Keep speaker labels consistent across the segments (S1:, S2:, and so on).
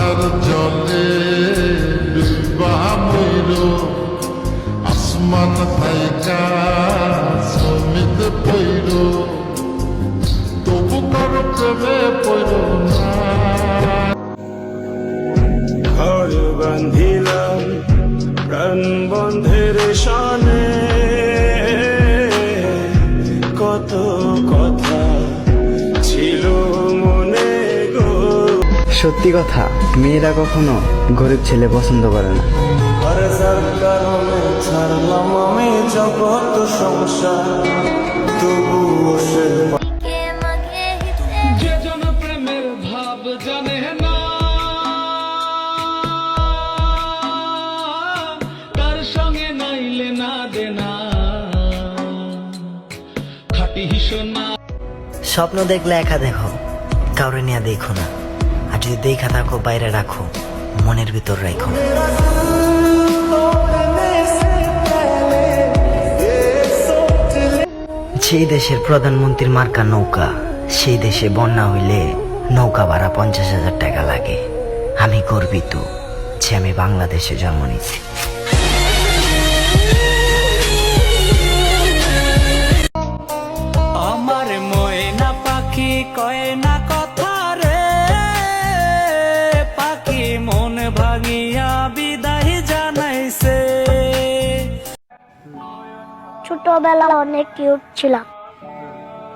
S1: ঝর্ণার জলে ডুবা মইর আসমান থাইকা সমিত পইর তবু কার প্রেমে পইর না।
S2: ঘর বান্ধিলাম প্রাণ বন্ধের শানে, কত কথা ছিল মনে গো।
S3: সত্যি কথা, মেয়েরা কখনো গরিব ছেলে পছন্দ করে না।
S2: আর যার কারণে ছাড়লাম আমি জগৎ সংসার, তবুও সে
S4: যে জন প্রেমের ভাব জানে না, তার সঙ্গে নাইলে না দেনা খাটি সোনা।
S5: স্বপ্ন দেখলে একা দেখো, কাউরে নিয়ে দেখো না। আর যদি দেখা থাকো বাইরে রাখো, মনের ভিতর রাখো। যেই দেশের প্রধানমন্ত্রীর মার্কা নৌকা, সেই দেশে বন্যা হইলে নৌকা ভাড়া 50,000 টাকা লাগে। আমি গর্বিত যে আমি বাংলাদেশে জন্ম নিয়েছি।
S4: আমার ময়না পাখি কয় না কথা রে, পাখি মন ভাঙিয়া বিদায় জানাইছে।
S6: ছোটবেলা অনেক কিউট ছিলাম,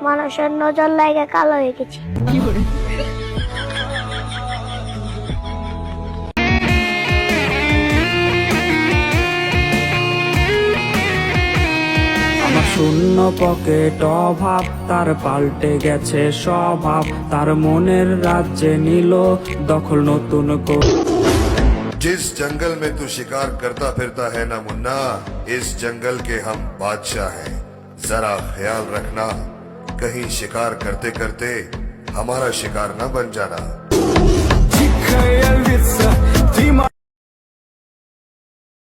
S6: মানুষের নজর লাগে কালো হয়ে গেছি।
S7: আমার শূন্য পকেট অভাব, তার পাল্টে গেছে স্বভাব। তার মনের রাজ্যে নিল দখল নতুন করে।
S8: जिस जंगल में तू शिकार करता फिरता है ना मुन्ना, इस जंगल के हम बादशाह हैं। जरा ख्याल रखना, कहीं शिकार करते करते हमारा शिकार न बन जाना।